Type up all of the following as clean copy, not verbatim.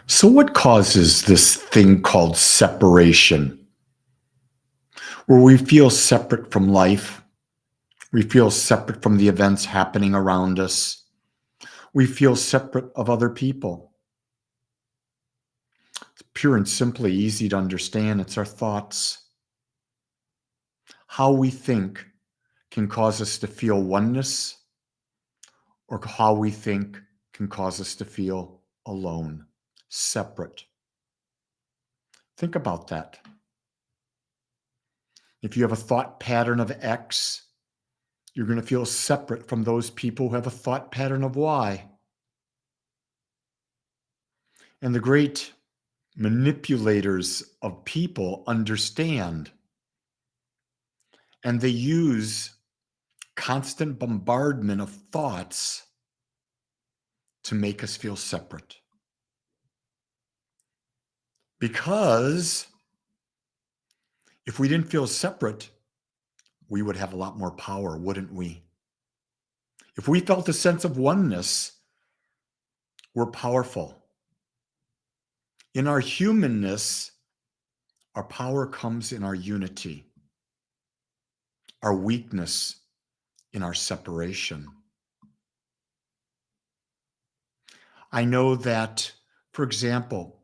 So, what causes this thing called separation, where we feel separate from life? We feel separate from the events happening around us. We feel separate of other people. It's pure and simply easy to understand. It's our thoughts. How we think can cause us to feel oneness, or how we think can cause us to feel alone, separate. Think about that. If you have a thought pattern of X, you're going to feel separate from those people who have a thought pattern of Y. And the great manipulators of people understand, and they use constant bombardment of thoughts to make us feel separate. Because if we didn't feel separate, we would have a lot more power, wouldn't we? If we felt a sense of oneness, we're powerful. In our humanness, our power comes in our unity, our weakness in our separation. I know that, for example,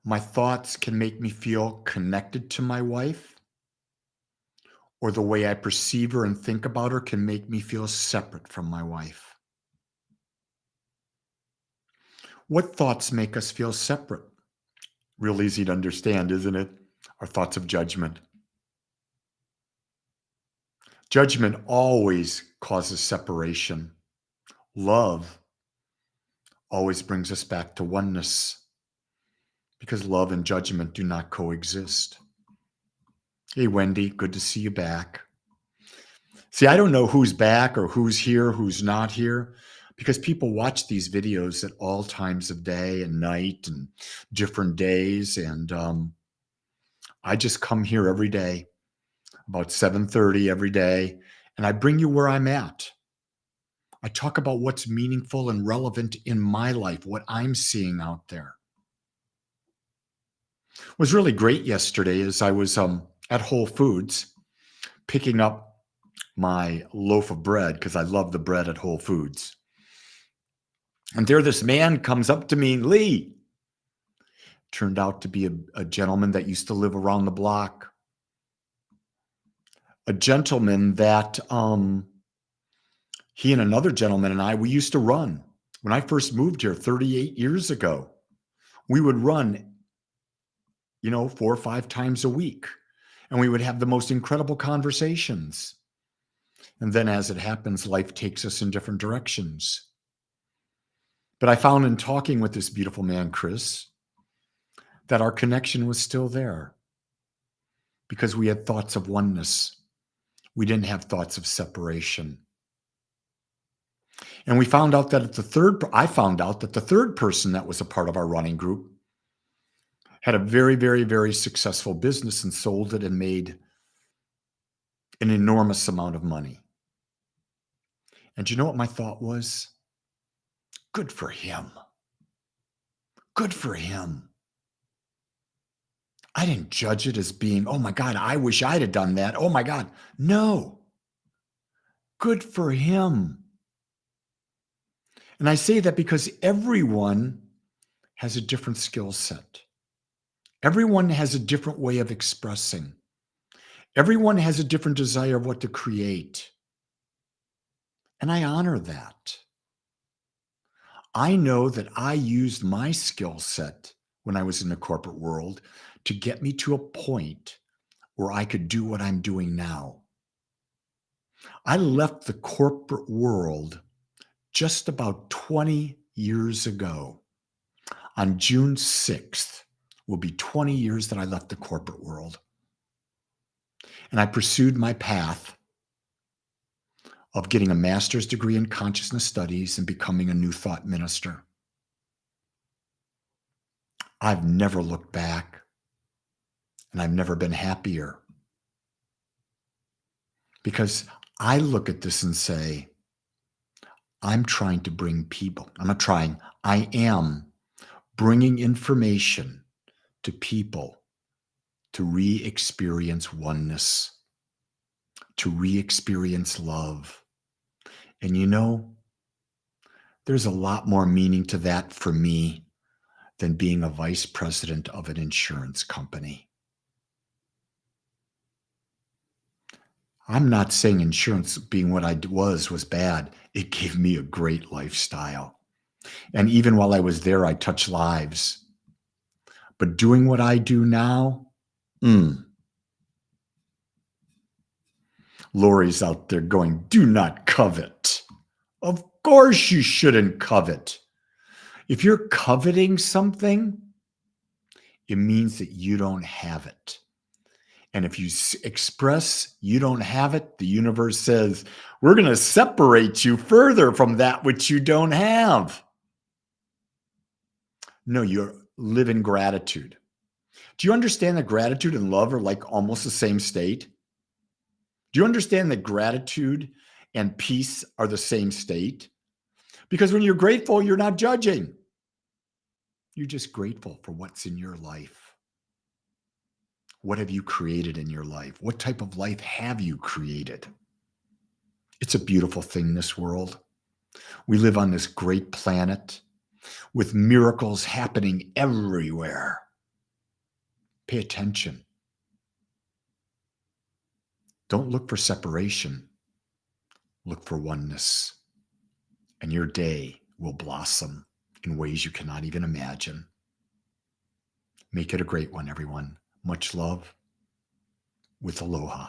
my thoughts can make me feel connected to my wife, or the way I perceive her and think about her can make me feel separate from my wife. What thoughts make us feel separate? Real easy to understand, isn't it? Our thoughts of judgment. Judgment always causes separation. Love always brings us back to oneness, because love and judgment do not coexist. Hey, Wendy, good to see you back. See, I don't know who's back or who's here, who's not here, because people watch these videos at all times of day and night and different days. And I just come here every day, about 7:30 every day, and I bring you where I'm at. I talk about what's meaningful and relevant in my life, what I'm seeing out there. What was really great yesterday is I was at Whole Foods picking up my loaf of bread, because I love the bread at Whole Foods. And there this man comes up to me, Lee. Turned out to be a gentleman that used to live around the block. A gentleman that he and another gentleman and I, we used to run. When I first moved here 38 years ago, we would run, 4 or 5 times a week. And we would have the most incredible conversations. And then as it happens, life takes us in different directions. But I found in talking with this beautiful man, Chris, that our connection was still there, because we had thoughts of oneness. We didn't have thoughts of separation. And we found out that I found out that the third person that was a part of our running group had a very, very, very successful business and sold it and made an enormous amount of money. And you know what my thought was? Good for him. Good for him. I didn't judge it as being, oh my God, I wish I'd have done that. Oh my God. No. Good for him. And I say that because everyone has a different skill set. Everyone has a different way of expressing. Everyone has a different desire of what to create. And I honor that. I know that I used my skill set when I was in the corporate world to get me to a point where I could do what I'm doing now. I left the corporate world just about 20 years ago. On June 6th will be 20 years that I left the corporate world. And I pursued my path of getting a master's degree in consciousness studies and becoming a new thought minister. I've never looked back, and I've never been happier, because I look at this and say, I'm trying to bring people. I'm not trying. I am bringing information to people to re-experience oneness, to re-experience love. And there's a lot more meaning to that for me than being a vice president of an insurance company. I'm not saying insurance being what I was bad. It gave me a great lifestyle. And even while I was there, I touched lives. But doing what I do now, Lori's out there going, do not covet. Of course you shouldn't covet. If you're coveting something, it means that you don't have it. And if you express you don't have it, the universe says, we're going to separate you further from that which you don't have. No, you live in gratitude. Do you understand that gratitude and love are like almost the same state? Do you understand that gratitude and peace are the same state? Because when you're grateful, you're not judging. You're just grateful for what's in your life. What have you created in your life? What type of life have you created? It's a beautiful thing, this world. We live on this great planet with miracles happening everywhere. Pay attention. Don't look for separation. Look for oneness. And your day will blossom in ways you cannot even imagine. Make it a great one, everyone. Much love with aloha.